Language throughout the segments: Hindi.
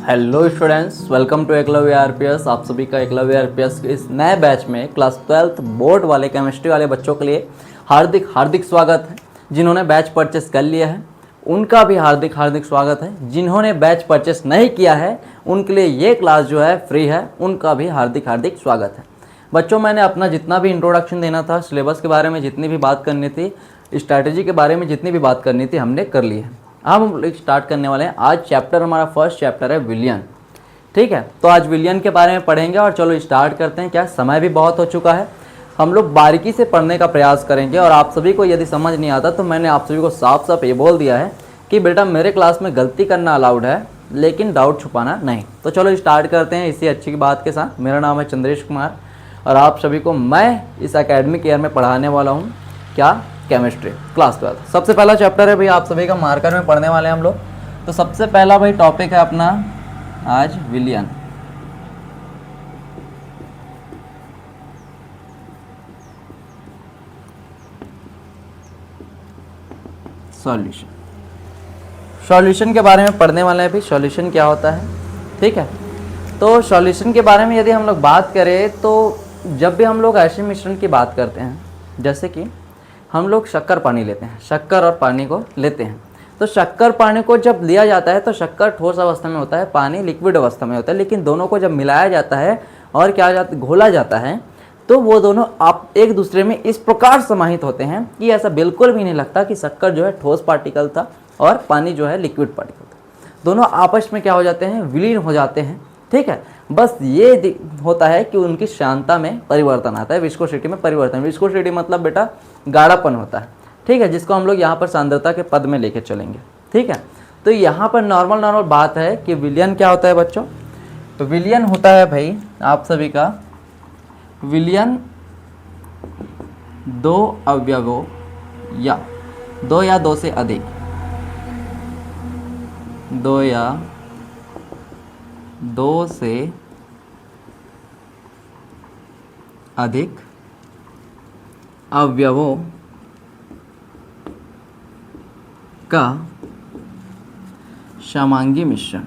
Hello students, welcome to Eklavya RPS. आप सभी का एकलव्य आरपीएस के इस नए बैच में क्लास 12th बोर्ड वाले केमिस्ट्री वाले बच्चों के लिए हार्दिक हार्दिक स्वागत है। जिन्होंने बैच परचेस कर लिया है उनका भी हार्दिक हार्दिक स्वागत है। जिन्होंने बैच परचेस नहीं किया है उनके लिए ये क्लास जो है फ्री है, उनका भी हार्दिक हार्दिक स्वागत है। बच्चों, मैंने अपना जितना भी इंट्रोडक्शन देना था, सिलेबस के बारे में जितनी भी बात करनी थी, स्ट्रैटेजी के बारे में जितनी भी बात करनी थी, हमने कर ली है। अब हम लोग स्टार्ट करने वाले हैं। आज चैप्टर हमारा फर्स्ट चैप्टर है विलियन। ठीक है, तो आज विलियन के बारे में पढ़ेंगे और चलो स्टार्ट करते हैं। क्या समय भी बहुत हो चुका है, हम लोग बारीकी से पढ़ने का प्रयास करेंगे। और आप सभी को यदि समझ नहीं आता तो मैंने आप सभी को साफ साफ ये बोल दिया है कि बेटा मेरे क्लास में गलती करना अलाउड है, लेकिन डाउट छुपाना नहीं। तो चलो स्टार्ट करते हैं इसी अच्छी बात के साथ। मेरा नाम है चंद्रेश कुमार और आप सभी को मैं इस एकेडमिक ईयर में पढ़ाने वाला हूँ क्या, केमिस्ट्री क्लास 12। सबसे पहला चैप्टर है भाई, आप सभी का मार्कर में पढ़ने वाले हैं हम लोग। तो सबसे पहला भाई टॉपिक है अपना आज विलियन। सॉल्यूशन, सॉल्यूशन के बारे में पढ़ने वाले हैं भाई। सॉल्यूशन क्या होता है, ठीक है। तो सॉल्यूशन के बारे में यदि हम लोग बात करें तो जब भी हम लोग ऐसे मिश्रण की बात करते हैं, जैसे कि हम लोग शक्कर पानी लेते हैं, शक्कर और पानी को लेते हैं, तो शक्कर पानी को जब लिया जाता है तो शक्कर ठोस अवस्था में होता है, पानी लिक्विड अवस्था में होता है। लेकिन दोनों को जब मिलाया जाता है और क्या जाता घोला जाता है तो वो दोनों आप एक दूसरे में इस प्रकार समाहित होते हैं कि ऐसा बिल्कुल भी नहीं लगता कि शक्कर जो है ठोस पार्टिकल था और पानी जो है लिक्विड पार्टिकल था। दोनों आपस में क्या हो जाते हैं, विलीन हो जाते हैं। ठीक है, बस ये होता है कि उनकी शांता में परिवर्तन आता है, विस्कोसिटी में परिवर्तन। विस्कोसिटी मतलब बेटा गाढ़ापन होता है, ठीक है, जिसको हम लोग यहाँ पर सांद्रता के पद में लेके चलेंगे। ठीक है, तो यहाँ पर नॉर्मल बात है कि विलियन क्या होता है बच्चों। तो विलियन होता है भाई आप सभी का, विलियन दो अवयवों या दो से अधिक, दो या दो से अधिक अवयवों का समांगी मिश्रण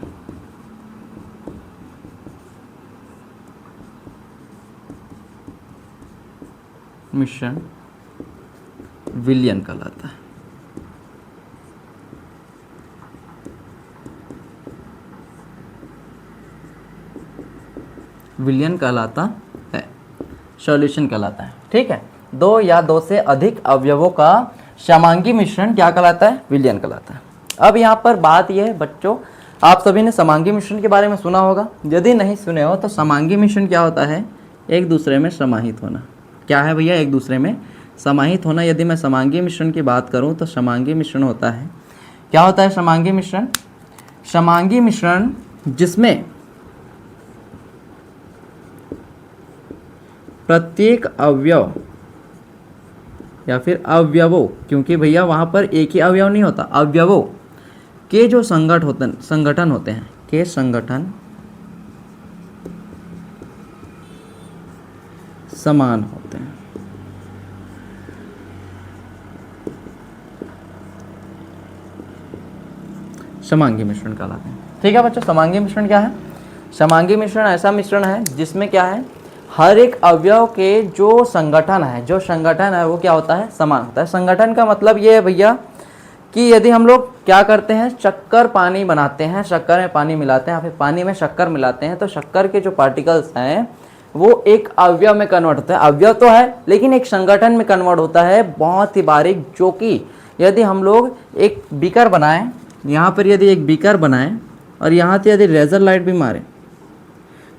विलियन कहलाता है। विलियन कहलाता है, सॉल्यूशन कहलाता है। ठीक है, दो या दो से अधिक अवयवों का समांगी मिश्रण क्या कहलाता है, विलियन कहलाता है। अब यहाँ पर बात यह है बच्चों, आप सभी ने समांगी मिश्रण के बारे में सुना होगा। यदि नहीं सुने हो तो समांगी मिश्रण क्या होता है, एक दूसरे में समाहित होना। क्या है भैया, एक दूसरे में समाहित होना। यदि मैं समांगी मिश्रण की बात करूँ तो समांगी मिश्रण होता है, क्या होता है समांगी मिश्रण, समांगी मिश्रण जिसमें प्रत्येक अवयव या फिर अवयवों, क्योंकि भैया वहाँ पर एक ही अवयव नहीं होता, अवयवों के जो संगठन होते हैं, के संगठन समान होते हैं। समांगी मिश्रण कहलाते हैं। ठीक है बच्चों, समांगी मिश्रण क्या है, समांगी मिश्रण ऐसा मिश्रण है जिसमें क्या है, हर एक अवयव के जो संगठन है वो क्या होता है, समान होता है। संगठन का मतलब ये है भैया कि यदि हम लोग क्या करते हैं, शक्कर पानी बनाते हैं, शक्कर में पानी मिलाते हैं या फिर पानी में शक्कर मिलाते हैं, तो शक्कर के जो पार्टिकल्स हैं वो एक अवयव में कन्वर्ट होता है। अवयव तो है लेकिन एक संगठन में कन्वर्ट होता है, बहुत ही बारीक। जो कि यदि हम लोग एक बीकर बनाएं, यहाँ पर यदि एक बीकर बनाएं और यहाँ से यदि लेज़र लाइट भी मारें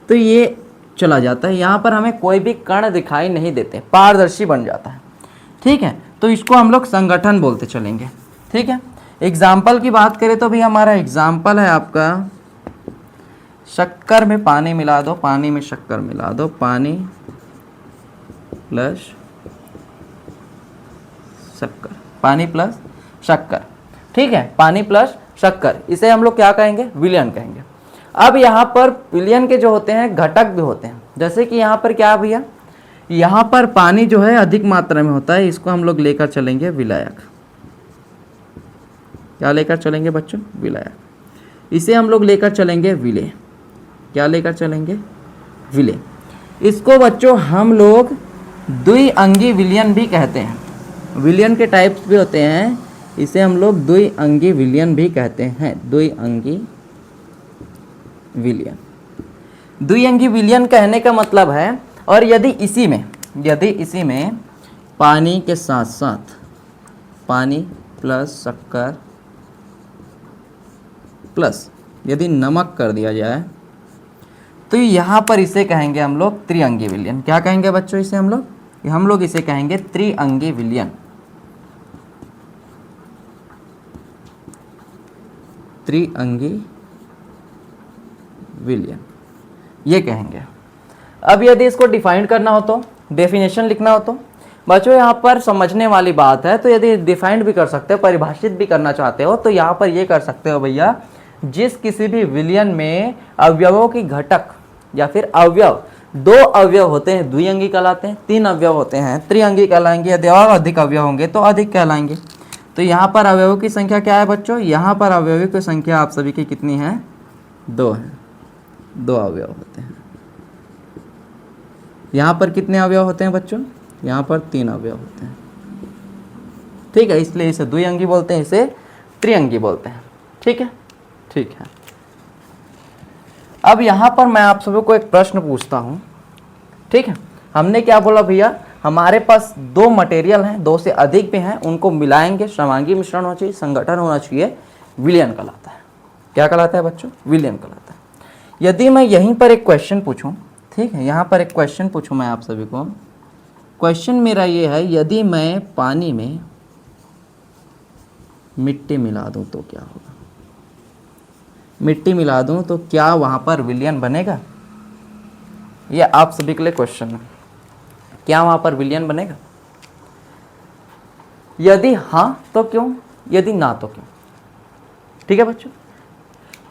तो ये चला जाता है, यहाँ पर हमें कोई भी कण दिखाई नहीं देते, पारदर्शी बन जाता है। ठीक है, तो इसको हम लोग संगठन बोलते चलेंगे। ठीक है, एग्जाम्पल की बात करें तो भी हमारा एग्जाम्पल है आपका, शक्कर में पानी मिला दो, पानी में शक्कर मिला दो, पानी प्लस शक्कर, पानी प्लस शक्कर। ठीक है, पानी प्लस शक्कर, इसे हम लोग क्या कहेंगे, विलियन कहेंगे। अब यहाँ पर विलियन के जो होते हैं घटक भी होते हैं, जैसे कि यहाँ पर क्या है भैया, यहाँ पर पानी जो है अधिक मात्रा में होता है, इसको हम लोग लेकर चलेंगे विलायक। क्या लेकर चलेंगे बच्चों, विलायक। इसे हम लोग लेकर चलेंगे विलेय। क्या लेकर चलेंगे? विलेय। इसको बच्चों हम लोग द्विअंगी विलयन भी कहते हैं। विलयन के टाइप्स भी होते हैं, इसे हम लोग द्विअंगी विलयन भी कहते हैं। द्विअंगी विलयन, द्विअंगी विलयन कहने का मतलब है, और यदि इसी में पानी के साथ साथ पानी प्लस शक्कर प्लस यदि नमक कर दिया जाए तो यहाँ पर इसे कहेंगे हम लोग त्रिअंगी विलयन। क्या कहेंगे बच्चों इसे हम लोग इसे कहेंगे त्रिअंगी विलयन। त्रिअंगी विलयन ये कहेंगे। अब यदि इसको डिफाइन करना हो तो, डेफिनेशन लिखना हो तो बच्चों यहाँ पर समझने वाली बात है, तो यदि डिफाइंड भी कर सकते हो, परिभाषित भी करना चाहते हो तो यहाँ पर ये कर सकते हो भैया, जिस किसी भी विलयन में अवयवों की घटक या फिर अवयव, 2 अवयव होते हैं द्विअंगी कहलाते हैं, 3 अवयव होते हैं त्रिअंगी कहलाएंगे, यदि और अधिक अवयव होंगे तो अधिक कहलाएंगे। तो यहाँ पर अवयवों की संख्या क्या है बच्चों? यहाँ पर अवयवों की संख्या आप सभी की कितनी है? 2 है। 2 अवयव होते हैं। यहाँ पर कितने अवयव होते हैं बच्चों? यहाँ पर 3 अवयव होते हैं। ठीक है, इसलिए इसे द्विअंगी बोलते हैं, इसे त्रिअंगी बोलते हैं। ठीक है, ठीक है। अब यहाँ पर मैं आप सभी को एक प्रश्न पूछता हूँ। ठीक है, हमने क्या बोला भैया, हमारे पास 2 मटेरियल हैं, 2 से अधिक भी हैं, उनको मिलाएंगे, समांगी मिश्रण होना चाहिए, संगठन होना चाहिए, विलयन कहलाता है। क्या कहलाता है बच्चों? विलयन कहलाता है। यदि मैं यहीं पर एक क्वेश्चन पूछूं, ठीक है, यहाँ पर एक क्वेश्चन पूछूं मैं आप सभी को, क्वेश्चन मेरा ये है, यदि मैं पानी में मिट्टी मिला दूं तो क्या होगा? मिट्टी मिला दूं तो क्या वहाँ पर विलयन बनेगा? ये आप सभी के लिए क्वेश्चन है, क्या वहाँ पर विलयन बनेगा? यदि हाँ तो क्यों, यदि ना तो क्यों? ठीक है बच्चों,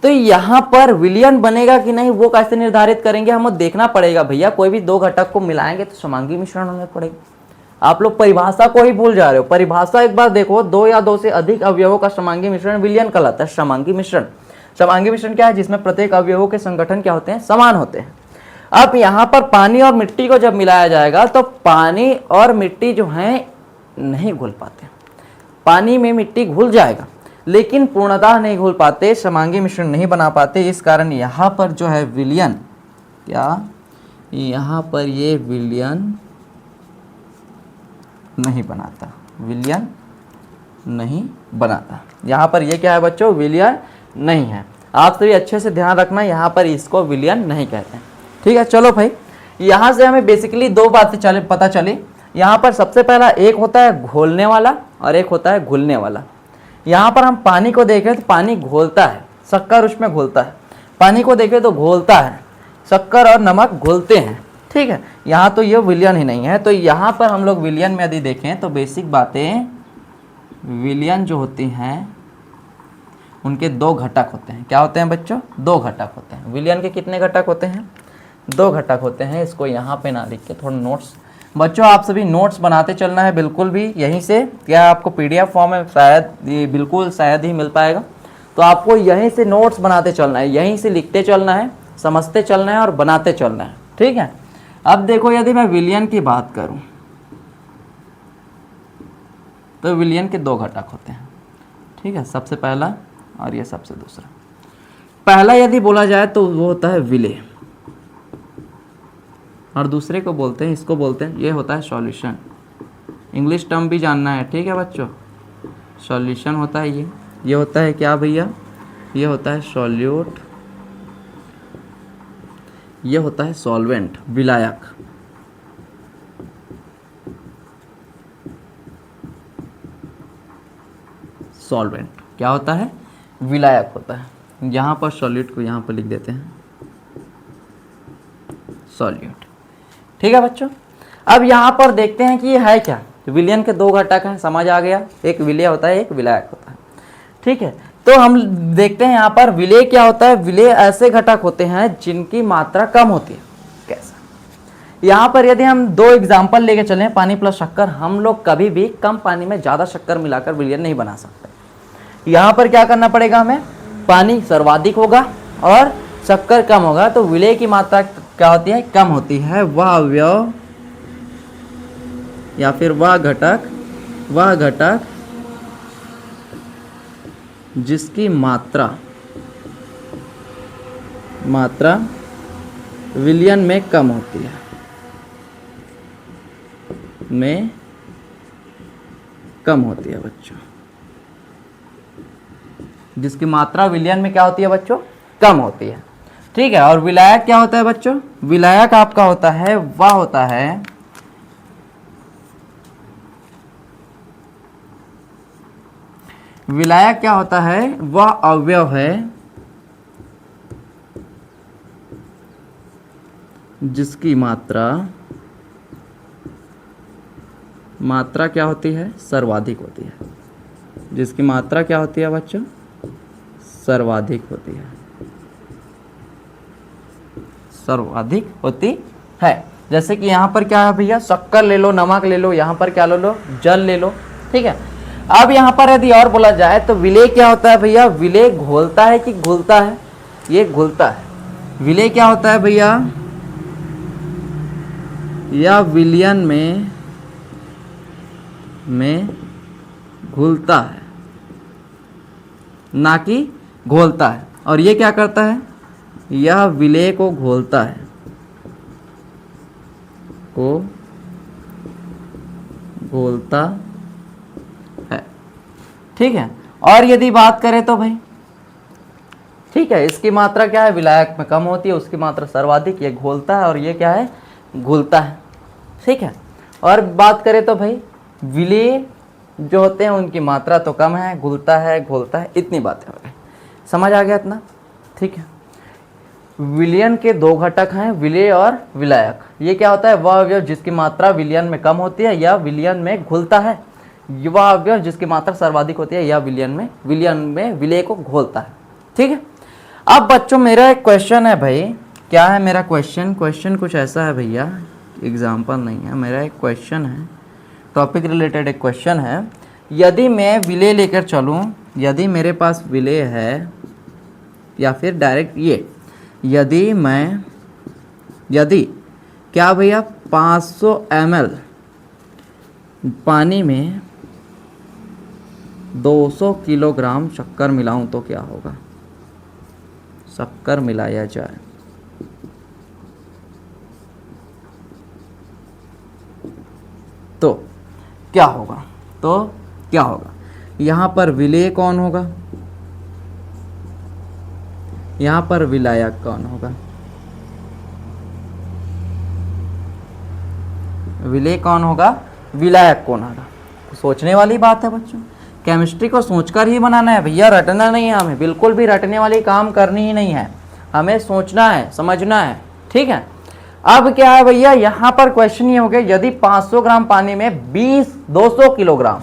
तो यहाँ पर विलयन बनेगा कि नहीं वो कैसे निर्धारित करेंगे? हमें देखना पड़ेगा भैया, कोई भी 2 घटक को मिलाएंगे तो समांगी मिश्रण होना पड़ेगा। आप लोग परिभाषा को ही भूल जा रहे हो, परिभाषा एक बार देखो, 2 या 2 से अधिक अवयवों का समांगी मिश्रण विलयन कहलाता है। समांगी मिश्रण, समांगी मिश्रण क्या है? जिसमें प्रत्येक अवयवों के संगठन क्या होते हैं? समान होते हैं। अब यहाँ पर पानी और मिट्टी को जब मिलाया जाएगा तो पानी और मिट्टी जो है नहीं घुल पाते, पानी में मिट्टी घुल जाएगा लेकिन पूर्णतः नहीं घुल पाते, समांगी मिश्रण नहीं बना पाते। इस कारण यहाँ पर जो है विलयन, क्या यहाँ पर ये विलयन नहीं बनाता, विलयन नहीं बनाता। यहाँ पर ये क्या है बच्चों? विलयन नहीं है। आप सभी अच्छे से ध्यान रखना, यहाँ पर इसको विलयन नहीं कहते हैं। ठीक है, चलो भाई, यहाँ से हमें बेसिकली 2 बातें पता चली। यहाँ पर सबसे पहला एक होता है घोलने वाला और एक होता है घुलने वाला। यहाँ पर हम पानी को देखें तो पानी घोलता है, शक्कर उसमें घोलता है। पानी को देखें तो घोलता है, शक्कर और नमक घोलते हैं। ठीक है, यहाँ तो ये विलयन ही नहीं है। तो यहाँ पर हम लोग विलयन में यदि देखें तो बेसिक बातें, विलयन जो होती हैं उनके 2 घटक होते हैं। क्या होते हैं बच्चों? 2 घटक होते हैं। विलयन के कितने घटक होते हैं? 2 घटक होते हैं। इसको यहाँ पे ना लिख के थोड़ा नोट्स, बच्चों आप सभी नोट्स बनाते चलना है बिल्कुल भी। यहीं से क्या आपको PDF फॉर्म में शायद ये बिल्कुल शायद ही मिल पाएगा, तो आपको यहीं से नोट्स बनाते चलना है, यहीं से लिखते चलना है, समझते चलना है और बनाते चलना है। ठीक है, अब देखो यदि मैं विलयन की बात करूं तो विलयन के 2 घटक होते हैं। ठीक है, सबसे पहला और ये सबसे दूसरा। पहला यदि बोला जाए तो वो होता है विलेय, और दूसरे को बोलते हैं, इसको बोलते हैं, ये होता है सॉल्यूशन। इंग्लिश टर्म भी जानना है, ठीक है बच्चों। सॉल्यूशन होता है ये होता है क्या भैया? ये होता है सॉल्यूट, ये होता है सॉल्वेंट, विलायक। सॉल्वेंट क्या होता है? विलायक होता है। यहाँ पर सॉल्यूट को यहाँ पर लिख देते हैं सॉल्यूट। ठीक है बच्चों, अब यहाँ पर देखते हैं कि ये है क्या। विलयन के 2 घटक हैं, समझ आ गया, एक विलेय होता है, एक विलायक होता है। ठीक है, तो हम देखते हैं यहाँ पर विलेय क्या होता है। विलेय ऐसे घटक होते हैं जिनकी मात्रा कम होती है। कैसा? यहाँ पर यदि हम 2 एग्जाम्पल लेके चलें, पानी प्लस शक्कर, हम लोग कभी भी कम पानी में ज़्यादा शक्कर मिलाकर विलयन नहीं बना सकते। यहाँ पर क्या करना पड़ेगा हमें? पानी सर्वाधिक होगा और शक्कर कम होगा, तो विलेय की मात्रा क्या होती है, कम होती है। वह अवयव या फिर वह घटक जिसकी मात्रा विलयन में कम होती है, बच्चों, जिसकी मात्रा विलयन में क्या होती है बच्चों, कम होती है। ठीक है। और विलायक क्या होता है बच्चों, विलायक आपका होता है, वह होता है विलायक क्या होता है, वह अवयव है जिसकी मात्रा क्या होती है, सर्वाधिक होती है। जिसकी मात्रा क्या होती है बच्चों, सर्वाधिक होती है, सर्वाधिक होती है। जैसे कि यहाँ पर क्या है भैया, शक्कर ले लो, नमक ले लो, यहाँ पर क्या ले लो, जल ले लो। ठीक है। अब यहाँ पर यदि और बोला जाए तो विलेय क्या होता है भैया, विलेय घोलता है कि घुलता है, ये घुलता है। विलेय क्या होता है भैया, या विलयन में घुलता है, ना कि घोलता है। और ये क्या करता है, यह विलेय को घोलता है, है। ठीक है। और यदि बात करें तो भाई, ठीक है, इसकी मात्रा क्या है, विलायक में कम होती है, उसकी मात्रा सर्वाधिक, ये घोलता है और ये क्या है, घुलता है। ठीक है। और बात करें तो भाई विलेय जो होते हैं उनकी मात्रा तो कम है, घुलता है, घोलता है, इतनी बातें हो गई। समझ आ गया इतना। ठीक है। विलयन के दो घटक हैं, विलेय और विलायक। ये क्या होता है, वह अवयव जिसकी मात्रा विलयन में कम होती है या विलयन में घुलता है। वह अवयव जिसकी मात्रा सर्वाधिक होती है या विलयन में विलेय को घोलता है। ठीक है। अब बच्चों मेरा एक क्वेश्चन है भाई, क्या है मेरा क्वेश्चन कुछ ऐसा है भैया, एग्जाम्पल नहीं है, मेरा एक क्वेश्चन है, टॉपिक रिलेटेड एक क्वेश्चन है। यदि मैं विलेय लेकर चलूँ, यदि मेरे पास विलेय है, या फिर डायरेक्ट ये, यदि क्या भैया 500 ml पानी में 200 किलोग्राम शक्कर मिलाऊं तो क्या होगा, शक्कर मिलाया जाए तो क्या होगा, यहाँ पर विलेय कौन होगा, यहाँ पर विलायक कौन होगा, विलेय कौन होगा, विलायक कौन होगा। सोचने वाली बात है बच्चों, केमिस्ट्री को सोचकर ही बनाना है भैया, रटना नहीं है हमें, बिल्कुल भी रटने वाली काम करनी ही नहीं है, हमें सोचना है, समझना है। ठीक है। अब क्या है भैया, यहाँ पर क्वेश्चन ये हो गया, यदि 500 ग्राम पानी में 200 किलोग्राम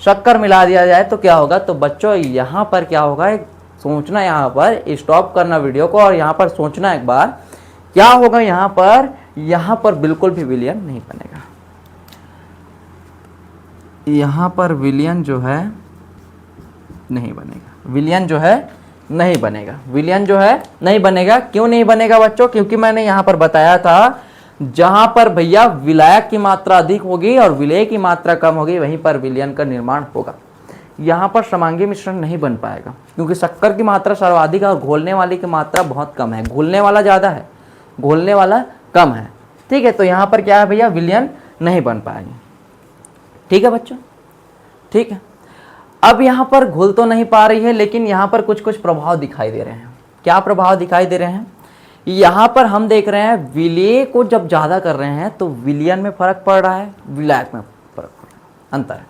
शक्कर मिला दिया जाए तो क्या होगा। तो बच्चों यहाँ पर क्या होगा, एक सोचना, यहाँ पर स्टॉप करना वीडियो को और यहाँ पर सोचना एक बार, क्या होगा यहाँ पर बिल्कुल भी विलयन नहीं बनेगा, यहाँ पर विलयन जो है नहीं बनेगा, विलयन जो है नहीं बनेगा। क्यों नहीं बनेगा बच्चों, क्योंकि मैंने यहाँ पर बताया था, जहां पर भैया विलायक की मात्रा अधिक होगी और विलेय की मात्रा कम होगी, वहीं पर विलयन का निर्माण होगा। यहाँ पर समांगी मिश्रण नहीं बन पाएगा, क्योंकि शक्कर की मात्रा सर्वाधिक है और घोलने वाली की मात्रा बहुत कम है, घोलने वाला ज़्यादा है, घोलने वाला कम है। ठीक है। तो यहाँ पर क्या है भैया, विलयन नहीं बन पाएंगे। ठीक है बच्चों। ठीक है। अब यहाँ पर घुल तो नहीं पा रही है, लेकिन यहाँ पर कुछ प्रभाव दिखाई दे रहे हैं। क्या प्रभाव दिखाई दे रहे हैं, यहाँ पर हम देख रहे हैं विलेय को जब ज़्यादा कर रहे हैं तो विलयन में फर्क पड़ रहा है, विलायक में फर्क पड़ रहा है, अंतर है।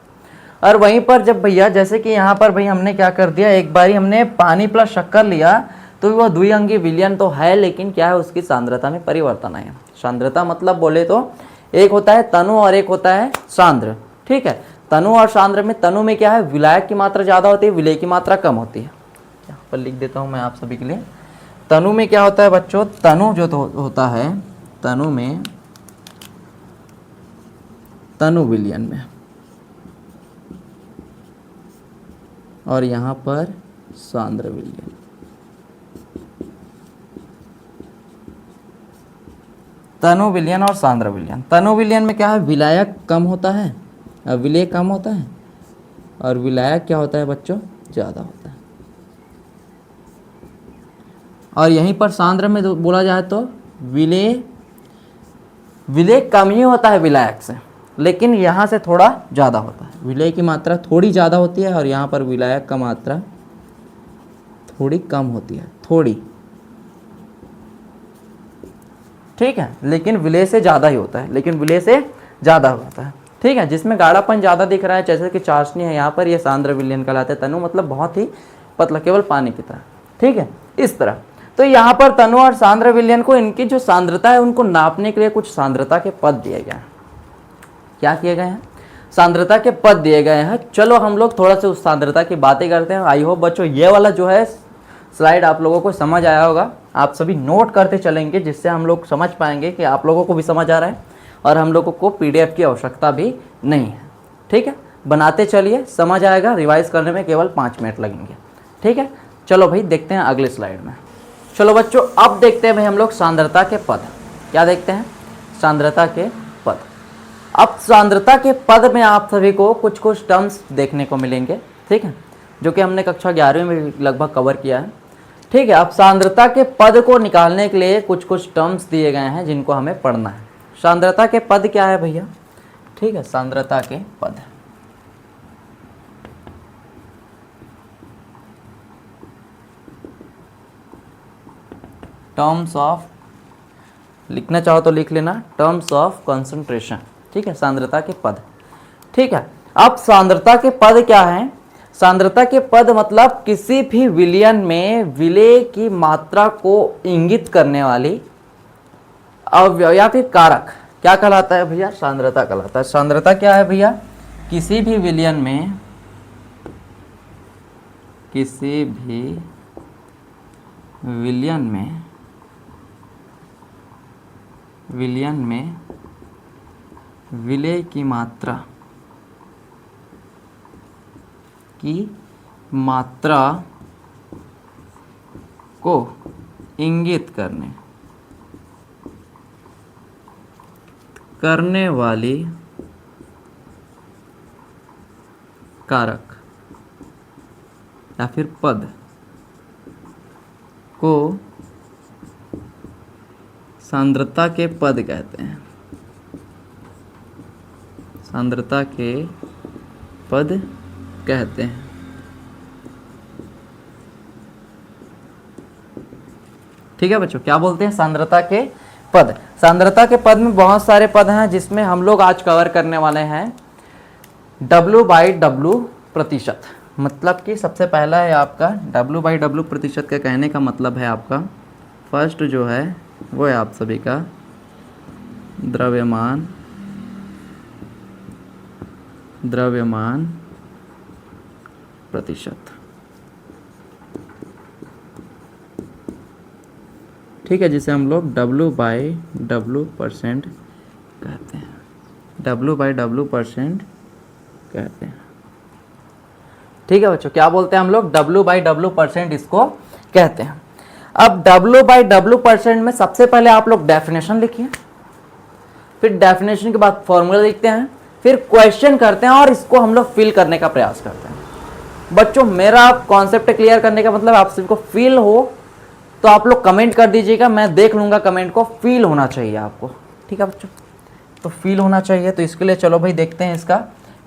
और वहीं पर जब भैया, जैसे कि यहाँ पर भैया हमने क्या कर दिया, एक बारी हमने पानी प्लस शक्कर लिया तो वह द्विअंगी विलयन तो है, लेकिन क्या है, उसकी सांद्रता में परिवर्तन आया। सांद्रता मतलब बोले तो एक होता है तनु और एक होता है सांद्र। ठीक है। तनु और सांद्र में, तनु में क्या है, विलायक की मात्रा ज़्यादा होती है, विलेय की मात्रा कम होती है। यहाँ पर लिख देता हूँ मैं आप सभी के लिए। तनु में क्या होता है बच्चों, तनु जो तो होता है, तनु में तनु विलयन में, और यहाँ पर सांद्र विलयन। तनु विलयन और सांद्र विलयन। तनु विलयन में क्या है, विलायक कम होता है, विलेय कम होता है, और विलायक क्या होता है बच्चों, ज़्यादा होता है। और यहीं पर सांद्र में बोला जाए तो विलेय कम ही होता है विलायक से, लेकिन यहाँ से थोड़ा ज़्यादा होता है। विलेय की मात्रा थोड़ी ज़्यादा होती है और यहाँ पर विलायक का मात्रा थोड़ी कम होती है, थोड़ी, ठीक है, लेकिन विलेय से ज़्यादा ही होता है, लेकिन विलेय से ज़्यादा होता है, ठीक है। जिसमें गाढ़ापन ज़्यादा दिख रहा है जैसे कि चाशनी है यहाँ पर, ये सांद्र विलयन कहलाते हैं। तनु मतलब बहुत ही पतला, केवल पानी की तरह, ठीक है, इस तरह। तो यहाँ पर तनु और सांद्र विलयन को इनकी जो सांद्रता है उनको नापने के लिए कुछ सांद्रता के पद दिए गए हैं। क्या किए गए हैं, सांद्रता के पद दिए गए हैं। चलो हम लोग थोड़ा सा उस सांद्रता की बातें करते हैं। आई होप बच्चों ये वाला जो है स्लाइड आप लोगों को समझ आया होगा। आप सभी नोट करते चलेंगे जिससे हम लोग समझ पाएंगे कि आप लोगों को भी समझ आ रहा है और हम लोगों को पीडीएफ की आवश्यकता भी नहीं है, ठीक है। बनाते चलिए, समझ आएगा, रिवाइज करने में केवल 5 मिनट लगेंगे, ठीक है। चलो भाई देखते हैं अगले स्लाइड में। चलो बच्चों अब देखते हैं भाई हम लोग सांद्रता के पद। क्या देखते हैं, सांद्रता के पद। अब सांद्रता के पद में आप सभी को कुछ कुछ टर्म्स देखने को मिलेंगे, ठीक है, जो कि हमने कक्षा 11वीं में लगभग कवर किया है, ठीक है। अब सांद्रता के पद को निकालने के लिए कुछ कुछ टर्म्स दिए गए हैं जिनको हमें पढ़ना है। सांद्रता के पद क्या है भैया, ठीक है, सांद्रता के पद, टर्म्स ऑफ, लिखना चाहो तो लिख लेना, टर्म्स ऑफ कंसंट्रेशन, ठीक है, सांद्रता के पद, ठीक है। अब सांद्रता के पद क्या हैं, सांद्रता के पद मतलब किसी भी विलयन में विलेय की मात्रा को इंगित करने वाली अवयव या फिर कारक क्या कहलाता है भैया, सांद्रता कहलाता है। सांद्रता क्या है भैया, किसी भी विलयन में, किसी भी विलयन में विलेय की मात्रा को इंगित करने वाली कारक या फिर पद को सांद्रता के पद कहते हैं, सांद्रता के पद कहते हैं, ठीक है बच्चों। क्या बोलते हैं, सांद्रता के पद। सांद्रता के पद में बहुत सारे पद हैं जिसमें हम लोग आज कवर करने वाले हैं W/W प्रतिशत। मतलब कि सबसे पहला है आपका W/W प्रतिशत का कहने का मतलब है आपका फर्स्ट जो है वो है आप सभी का द्रव्यमान प्रतिशत, ठीक है, जिसे हम लोग W/W परसेंट कहते हैं, W/W परसेंट कहते हैं, ठीक है बच्चों। क्या बोलते हैं हम लोग, W/W परसेंट इसको कहते हैं। अब W/W परसेंट में सबसे पहले आप लोग डेफिनेशन लिखिए, फिर डेफिनेशन के बाद फॉर्मूला लिखते हैं, फिर क्वेश्चन करते हैं और इसको हम लोग फिल करने का प्रयास करते हैं। बच्चों मेरा कॉन्सेप्ट क्लियर करने का मतलब आप सभी को फील हो तो आप लोग कमेंट कर दीजिएगा, मैं देख लूँगा कमेंट को। फील होना चाहिए आपको, ठीक है बच्चों, तो फील होना चाहिए। तो इसके लिए चलो भाई देखते हैं इसका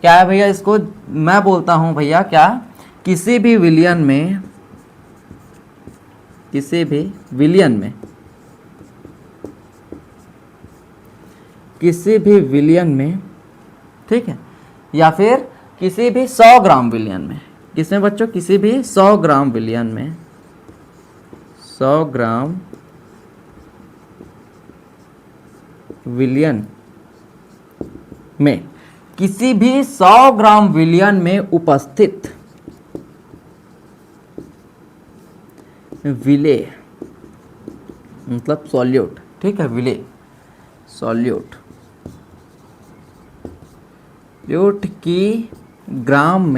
क्या है भैया। इसको मैं बोलता हूँ भैया क्या, किसी भी विलयन में, ठीक है, या फिर किसी भी 100 ग्राम विलयन में, किसमें बच्चों, किसी भी 100 ग्राम विलयन में, 100 ग्राम विलयन में, किसी भी 100 ग्राम विलयन में उपस्थित विलेय मतलब सॉल्यूट, ठीक है, विलेय सॉल्यूट की ग्राम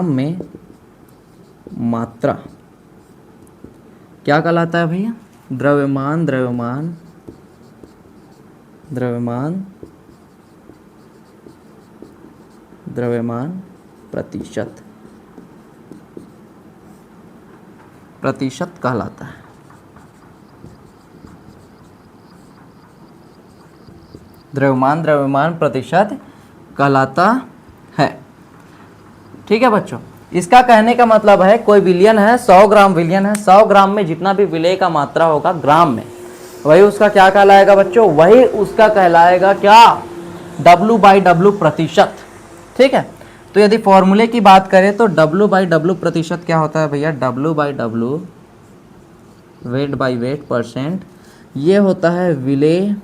में मात्रा क्या कहलाता है भैया, द्रव्यमान द्रव्यमान द्रव्यमान द्रव्यमान प्रतिशत प्रतिशत कहलाता है। द्रव्यमान द्रव्यमान प्रतिशत कहलाता है। ठीक है बच्चों, इसका कहने का मतलब है कोई विलयन है, 100 ग्राम विलयन है, 100 ग्राम में जितना भी विलेय का मात्रा होगा ग्राम में, वही उसका क्या कहलाएगा बच्चों, वही उसका कहलाएगा क्या, W/W प्रतिशत। ठीक है, तो यदि फॉर्मूले की बात करें तो W/W प्रतिशत क्या होता है भैया, W/W weight by wait percent, ये होता है विलेय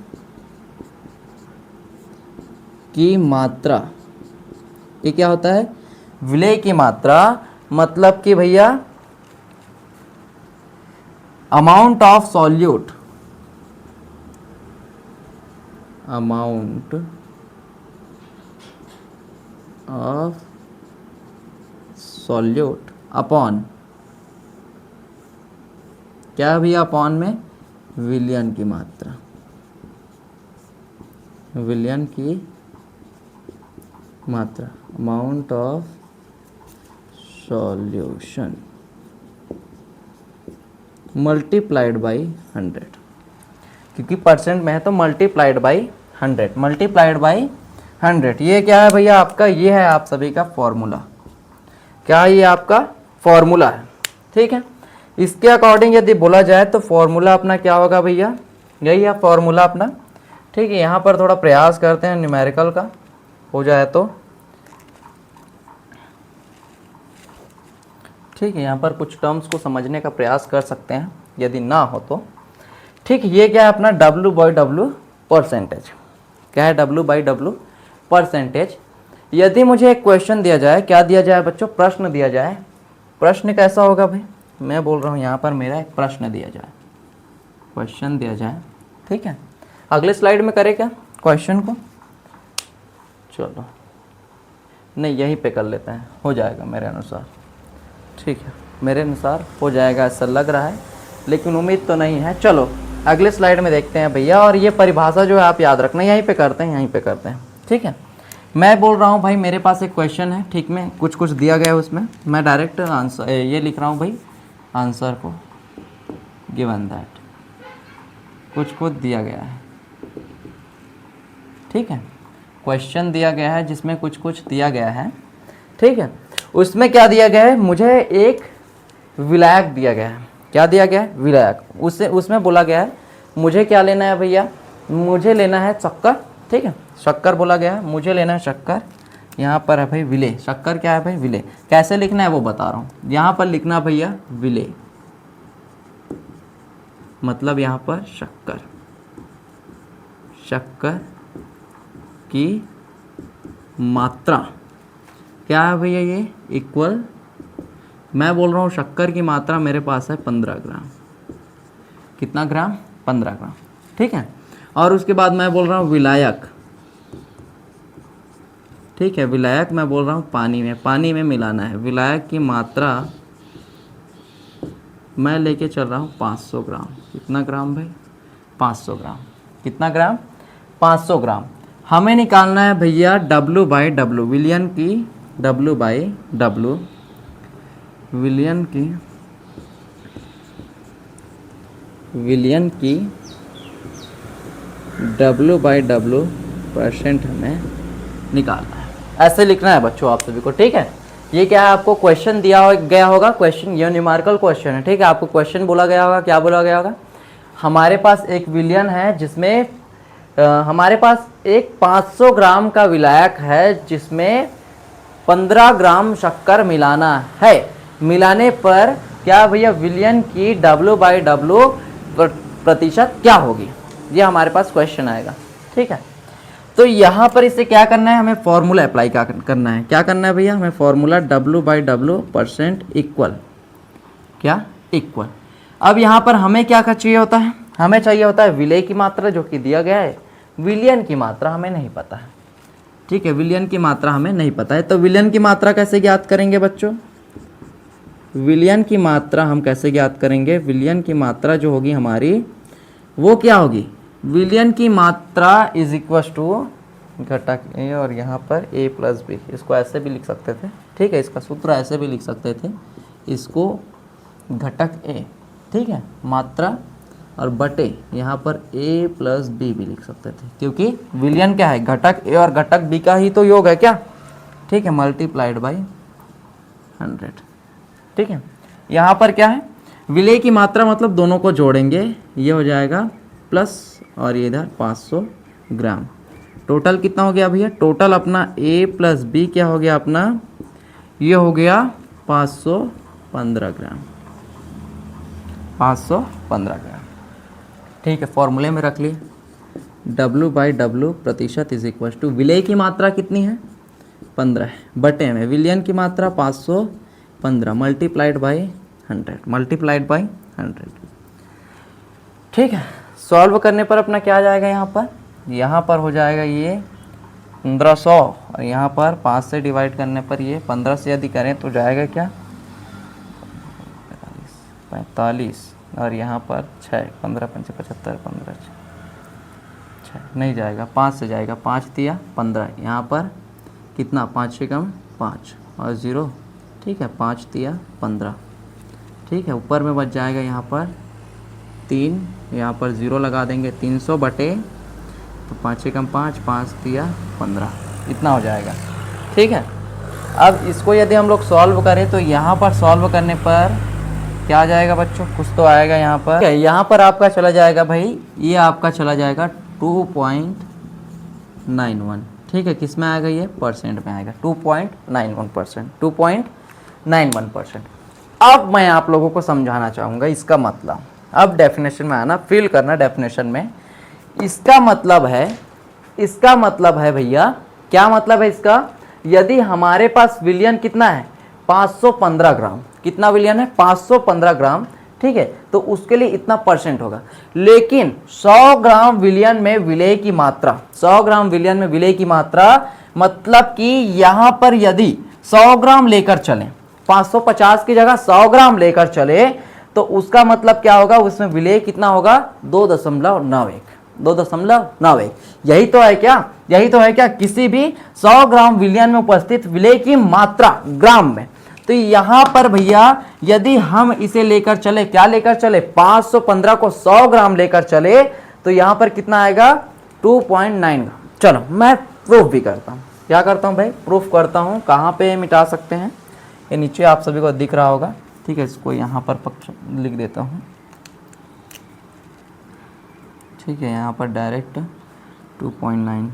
की मात्रा। ये क्या होता है, विलेय की मात्रा, मतलब कि भैया amount of solute, amount of solute upon क्या भैया, अपॉन में विलयन की मात्रा, विलयन की मात्रा, amount of solution multiplied by 100, क्योंकि परसेंट में है तो मल्टीप्लाइड बाई 100, मल्टीप्लाइड बाई 100। ये क्या है भैया आपका, ये है आप सभी का फॉर्मूला। क्या ये आपका फॉर्मूला है। ठीक है, इसके अकॉर्डिंग यदि बोला जाए तो फॉर्मूला अपना क्या होगा भैया, यही है फॉर्मूला अपना। ठीक है, यहाँ पर थोड़ा प्रयास करते हैं न्यूमेरिकल का, हो जाए तो ठीक है, यहाँ पर कुछ टर्म्स को समझने का प्रयास कर सकते हैं, यदि ना हो तो। ठीक, ये क्या है अपना W/W परसेंटेज। क्या है W/W परसेंटेज। यदि मुझे एक क्वेश्चन दिया जाए, क्या दिया जाए बच्चों, प्रश्न दिया जाए, प्रश्न कैसा होगा भाई, मैं बोल रहा हूँ यहाँ पर मेरा एक प्रश्न दिया जाए, क्वेश्चन दिया जाए। ठीक है, अगले स्लाइड में करें क्या क्वेश्चन को, चलो नहीं यहीं पे कर लेते हैं, हो जाएगा मेरे अनुसार। ठीक है, मेरे अनुसार हो जाएगा ऐसा लग रहा है, लेकिन उम्मीद तो नहीं है। चलो अगले स्लाइड में देखते हैं भैया, और ये परिभाषा जो है आप याद रखना, यहीं पे करते हैं, यहीं पे करते हैं। ठीक है, मैं बोल रहा हूँ भाई मेरे पास एक क्वेश्चन है, ठीक में कुछ कुछ दिया गया है उसमें, मैं डायरेक्ट आंसर ये लिख रहा हूँ भाई, आंसर को गिवन दैट, कुछ कुछ दिया गया है। ठीक है, क्वेश्चन दिया गया है जिसमें कुछ कुछ दिया गया है। ठीक है, उसमें क्या दिया गया है, मुझे एक विलायक दिया गया है। क्या दिया गया है, विलायक। उसमें बोला गया है मुझे क्या लेना है भैया, मुझे लेना है शक्कर। ठीक है, शक्कर बोला गया है, मुझे लेना है शक्कर। यहाँ पर है भाई विलेय, शक्कर क्या है भाई, विलेय। कैसे लिखना है वो बता रहा हूँ, यहाँ पर लिखना भैया विलेय, मतलब यहाँ पर शक्कर, शक्कर की मात्रा क्या है भैया, ये इक्वल, मैं बोल रहा हूँ शक्कर की मात्रा मेरे पास है 15 ग्राम। कितना ग्राम, 15 ग्राम। ठीक है, और उसके बाद मैं बोल रहा हूँ विलायक। ठीक है, विलायक मैं बोल रहा हूँ पानी में मिलाना है। विलायक की मात्रा मैं लेके चल रहा हूँ 500 ग्राम। कितना ग्राम भाई, 500 ग्राम। कितना ग्राम, 500 ग्राम। हमें निकालना है भैया W/W, विलयन की W/W, विलयन की W/W परसेंट हमें निकालना है। ऐसे लिखना है बच्चों आप सभी को। ठीक है, ये क्या है, आपको क्वेश्चन दिया गया होगा, क्वेश्चन ये न्यूमेरिकल क्वेश्चन है। ठीक है, आपको क्वेश्चन बोला गया होगा, क्या बोला गया होगा, हमारे पास एक विलयन है जिसमें हमारे पास एक 500 ग्राम का विलायक है जिसमें 15 ग्राम शक्कर मिलाना है। मिलाने पर क्या भैया विलयन की W/W प्रतिशत क्या होगी, ये हमारे पास क्वेश्चन आएगा। ठीक है, तो यहाँ पर इसे क्या करना है, हमें फॉर्मूला अप्लाई करना है। क्या करना है भैया, हमें फॉर्मूला W/W परसेंट इक्वल, क्या इक्वल। अब यहाँ पर हमें क्या चाहिए होता है, हमें चाहिए होता है विलेय की मात्रा जो कि दिया गया है, विलयन की मात्रा हमें नहीं पता है। ठीक है, विलयन की मात्रा हमें नहीं पता है, तो विलयन की मात्रा कैसे ज्ञात करेंगे बच्चों, विलयन की मात्रा हम कैसे ज्ञात करेंगे? विलयन की मात्रा जो होगी हमारी वो क्या होगी? विलयन की मात्रा इज इक्वल टू घटक ए और यहाँ पर a प्लस बी, इसको ऐसे भी लिख सकते थे, ठीक है, इसका सूत्र ऐसे भी लिख सकते थे, इसको घटक a, ठीक है, मात्रा और बटे यहाँ पर a प्लस बी भी लिख सकते थे, क्योंकि विलयन क्या है? घटक a और घटक b का ही तो योग है क्या, ठीक है, मल्टीप्लाइड बाई 100, ठीक है। यहाँ पर क्या है? विलय की मात्रा मतलब दोनों को जोड़ेंगे, ये हो जाएगा प्लस और ये इधर 500 ग्राम। टोटल कितना हो गया भैया? टोटल अपना a प्लस बी क्या हो गया अपना? ये हो गया 515 ग्राम, 515 ग्राम, ठीक है। फॉर्मूले में रख लिए W/W प्रतिशत इज इक्वल टू विलय की मात्रा कितनी है? 15 है, बटे में विलयन की मात्रा 515 मल्टीप्लाइड बाई 100, ठीक है। सॉल्व करने पर अपना क्या आ जाएगा? यहाँ पर हो जाएगा ये 1500 और यहाँ पर 5 से डिवाइड करने पर ये 15 से यदि करें तो जाएगा क्या? 45 और यहाँ पर 6, 15 5 75, 15 6 नहीं जाएगा, 5 से जाएगा, 5 दिया 15, यहाँ पर कितना? 5 से कम 5 और 0, ठीक है, 5 दिया 15, ठीक है। ऊपर में बच जाएगा यहाँ पर 3, यहाँ पर 0 लगा देंगे, 300 बटे तो 5 से कम 5, 5 दिया 15, इतना हो जाएगा, ठीक है। अब इसको यदि हम लोग सॉल्व करें तो यहाँ पर सॉल्व करने पर क्या आ जाएगा बच्चों? कुछ तो आएगा यहाँ पर, यहाँ पर आपका चला जाएगा भाई, ये आपका चला जाएगा 2.91, ठीक है। किस में आएगा? ये परसेंट में आएगा, 2.91%, 2.91%। अब मैं आप लोगों को समझाना चाहूँगा इसका मतलब, अब डेफिनेशन में आना, फिल करना डेफिनेशन में। इसका मतलब है भैया, क्या मतलब है इसका? यदि हमारे पास विलयन कितना है? 515 ग्राम, कितना विलयन है? 515 ग्राम, ठीक है, तो उसके लिए इतना परसेंट होगा। लेकिन 100 ग्राम विलयन में विलय की मात्रा, 100 ग्राम विलयन में विलय की मात्रा मतलब कि यहाँ पर यदि 100 ग्राम लेकर चलें, 550 की जगह 100 ग्राम लेकर चले तो उसका मतलब क्या होगा? उसमें विलय कितना होगा? 2.91। यही तो है क्या? किसी भी 100 ग्राम विलयन में उपस्थित विलय की मात्रा ग्राम में। तो यहाँ पर भैया यदि हम इसे लेकर चले, क्या लेकर चले? 515 को 100 ग्राम लेकर चले तो यहाँ पर कितना आएगा? 2.9। चलो मैं प्रूफ भी करता हूँ। क्या करता हूँ भाई? प्रूफ करता हूँ। कहाँ पे मिटा सकते हैं? ये नीचे आप सभी को दिख रहा होगा, ठीक है। इसको यहाँ पर पक्ष लिख देता हूँ, ठीक है। यहाँ पर डायरेक्ट 2.91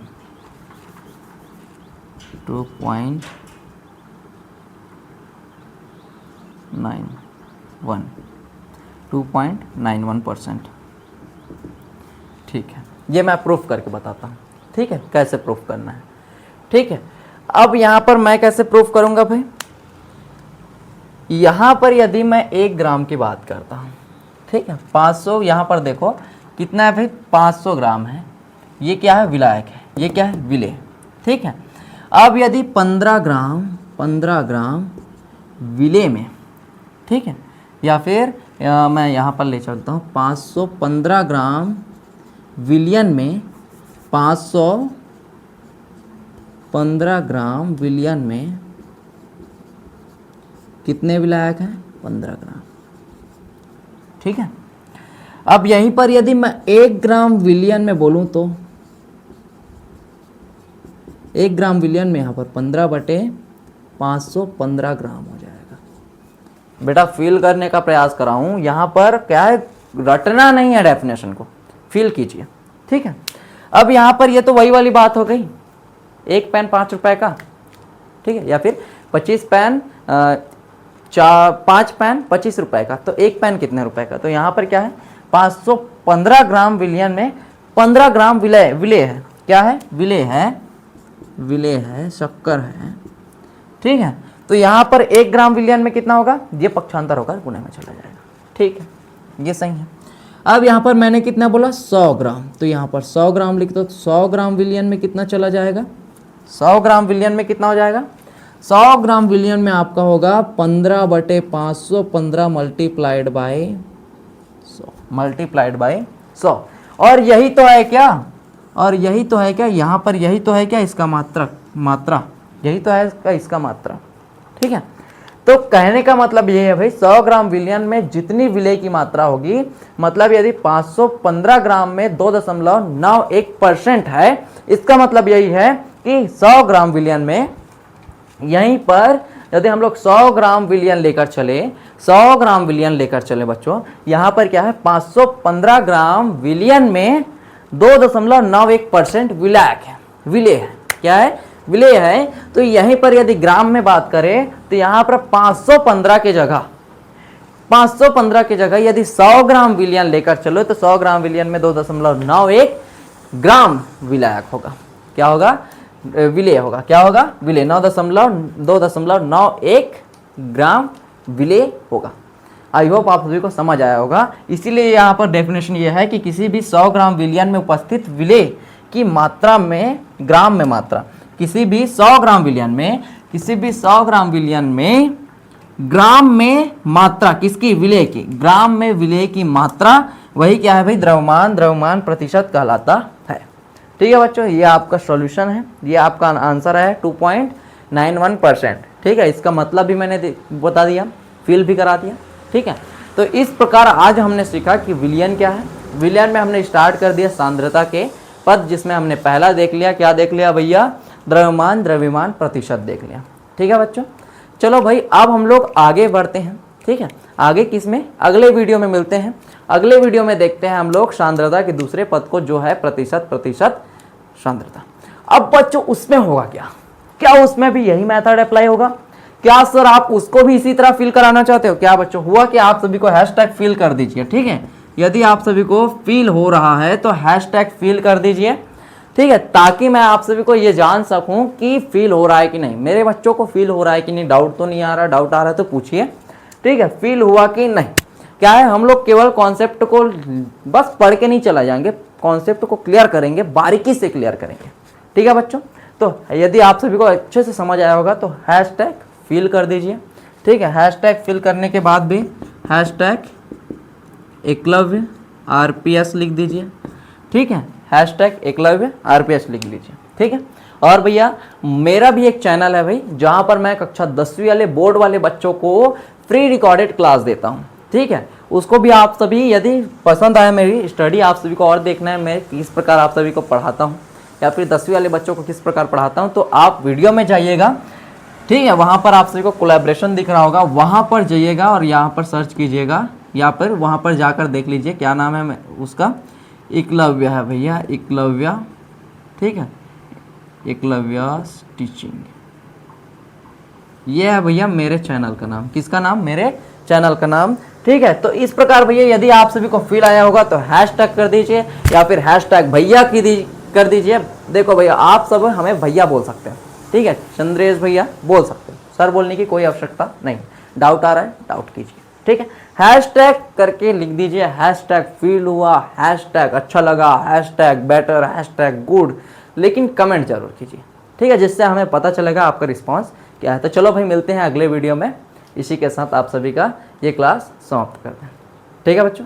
2.91%, ठीक है। ये मैं प्रूफ करके बताता हूँ, ठीक है, कैसे प्रूफ करना है, ठीक है। अब यहाँ पर मैं कैसे प्रूफ करूँगा भाई? यहाँ पर यदि मैं 1 ग्राम की बात करता हूँ, ठीक है, 500, यहाँ पर देखो कितना है भाई? 500 ग्राम है। ये क्या है? विलायक है। ये क्या है? विलेय, ठीक है। अब यदि 15 ग्राम विलेय में, ठीक है, या फिर मैं यहाँ पर ले चलता हूँ 515 ग्राम विलयन में, 515 ग्राम विलयन में कितने विलायक हैं? 15 ग्राम, ठीक है। अब यहीं पर यदि मैं 1 ग्राम विलयन में बोलूं तो 1 ग्राम विलयन में यहाँ पर 15/515 ग्राम हो जाएगा। बेटा फील करने का प्रयास कर रहा हूँ, यहाँ पर क्या है? रटना नहीं है, डेफिनेशन को फील कीजिए, ठीक है। अब यहाँ पर ये तो वही वाली बात हो गई, 1 पेन 5 रुपए का, ठीक है, या फिर 25 पेन 5 पेन 25 रुपए का, तो 1 पेन कितने रुपए का? तो यहाँ पर क्या है? 515 ग्राम विलयन में 15 ग्राम विलेय है। क्या है? विलेय है, शक्कर है, ठीक है। तो यहाँ पर 1 ग्राम विलयन में कितना होगा? ये पक्षांतर होकर गुणे में चला जाएगा, ठीक है, ये सही है। अब यहाँ पर मैंने कितना बोला? 100 ग्राम, तो यहाँ पर 100 ग्राम लिख दो। 100 ग्राम विलयन में कितना चला जाएगा? 100 ग्राम विलयन में कितना हो जाएगा? 100 ग्राम विलियन में आपका होगा 15/500, 15 मल्टीप्लाइड बाय 100। और यही तो है क्या, और यही तो है क्या यहाँ पर, यही तो है क्या इसका मात्रा, यही तो है इसका मात्रा। ठीक है, तो कहने का मतलब ये है भाई 100 ग्राम विलियन में जितनी विलेय की मात्रा होगी, मतलब यदि 515 ग्राम में 2.91% है, इसका मतलब यही है कि 100 ग्राम विलियन में, यहीं पर यदि हम लोग 100 ग्राम विलियन लेकर चले, 100 ग्राम विलियन लेकर चले बच्चों, यहाँ पर क्या है 515 ग्राम विलियन में 2.91% विलेय है। क्या है? विलेय है। तो यहीं पर यदि ग्राम में बात करें तो यहाँ पर 515 के जगह यदि 100 ग्राम विलियन लेकर चलो तो 100 ग्राम विलियन में 2.91 ग्राम विलायक होगा। क्या होगा? विलेय होगा। क्या होगा? विलेय। 2.91 ग्राम विलेय होगा। आई होप आप सभी को समझ आया होगा। इसीलिए यहाँ पर डेफिनेशन ये है कि किसी भी 100 ग्राम विलियन में उपस्थित विलेय की मात्रा में, ग्राम में मात्रा, किसी भी 100 ग्राम विलियन में ग्राम में मात्रा किसकी? विलेय की। ग्राम में विलेय की मात्रा, वही क्या है भाई? द्रव्यमान प्रतिशत कहलाता है। ठीक है बच्चों, ये आपका सॉल्यूशन है, ये आपका आंसर है 2.91%। ठीक है, इसका मतलब भी मैंने बता दिया, फिल भी करा दिया। ठीक है, तो इस प्रकार आज हमने सीखा कि विलियन क्या है। विलियन में हमने स्टार्ट कर दिया सांद्रता के पद, जिसमें हमने पहला देख लिया, क्या देख लिया भैया? द्रव्यमान प्रतिशत देख लिया। ठीक है बच्चों, चलो भाई अब हम लोग आगे बढ़ते हैं। ठीक है, आगे किस में? अगले वीडियो में मिलते हैं। अगले वीडियो में देखते हैं हम लोग सांद्रता के दूसरे पद को, जो है प्रतिशत सांद्रता। अब बच्चों उसमें होगा क्या उसमें भी यही मेथड अप्लाई होगा? क्या सर आप उसको भी इसी तरह फिल कराना चाहते हो क्या बच्चों? हुआ कि आप सभी को हैशटैग फिल कर दीजिए। ठीक है, यदि आप सभी को फील हो रहा है तो हैशटैग फील कर दीजिए। ठीक है, ताकि मैं आप सभी को ये जान सकूं कि फील हो रहा है कि नहीं, मेरे बच्चों को फील हो रहा है कि नहीं। डाउट तो नहीं आ रहा? डाउट आ रहा है तो पूछिए। ठीक है, फील हुआ कि नहीं? क्या है, हम लोग केवल कॉन्सेप्ट को बस पढ़ के नहीं चला जाएंगे, कॉन्सेप्ट को क्लियर करेंगे, बारीकी से क्लियर करेंगे। ठीक है बच्चों, तो यदि आप सभी को अच्छे से समझ आया होगा तो हैशटैग फील कर दीजिए। ठीक है, हैशटैग फिल करने के बाद भी हैशटैग एकलव्य RPS लिख दीजिए। ठीक है, हैशटैग एकलव्य RPS लिख लीजिए। ठीक है, और भैया मेरा भी एक चैनल है भाई, जहाँ पर मैं कक्षा 10वीं वाले बोर्ड वाले बच्चों को फ्री रिकॉर्डेड क्लास देता हूँ। ठीक है, उसको भी आप सभी यदि पसंद आए मेरी स्टडी, आप सभी को और देखना है मैं किस प्रकार आप सभी को पढ़ाता हूँ, या फिर 10वीं वाले बच्चों को किस प्रकार पढ़ाता हूँ, तो आप वीडियो में जाइएगा। ठीक है, वहाँ पर आप सभी को कोलैबोरेशन दिख रहा होगा, वहाँ पर जाइएगा और यहाँ पर सर्च कीजिएगा, या फिर वहाँ पर जाकर देख लीजिए क्या नाम है उसका। एकलव्य है भैया, एकलव्य। ठीक है, एकलव्य टीचिंग, ये है भैया मेरे चैनल का नाम। किसका नाम? मेरे चैनल का नाम। ठीक है, तो इस प्रकार भैया यदि आप सभी को फील आया होगा तो हैशटैग कर दीजिए, या फिर हैशटैग भैया कर दीजिए। देखो भैया आप सब हमें भैया बोल सकते हैं। ठीक है, चंद्रेश भैया बोल सकते हैं, सर बोलने की कोई आवश्यकता नहीं। डाउट आ रहा है, डाउट कीजिए। ठीक है, हैशटैग करके लिख दीजिए, हैशटैग फील हुआ, हैशटैग अच्छा लगा, हैशटैग बेटर, हैशटैग गुड, लेकिन कमेंट जरूर कीजिए। ठीक है, जिससे हमें पता चलेगा आपका रिस्पांस क्या है। तो चलो भाई मिलते हैं अगले वीडियो में। इसी के साथ आप सभी का ये क्लास समाप्त करते हैं। ठीक है बच्चों।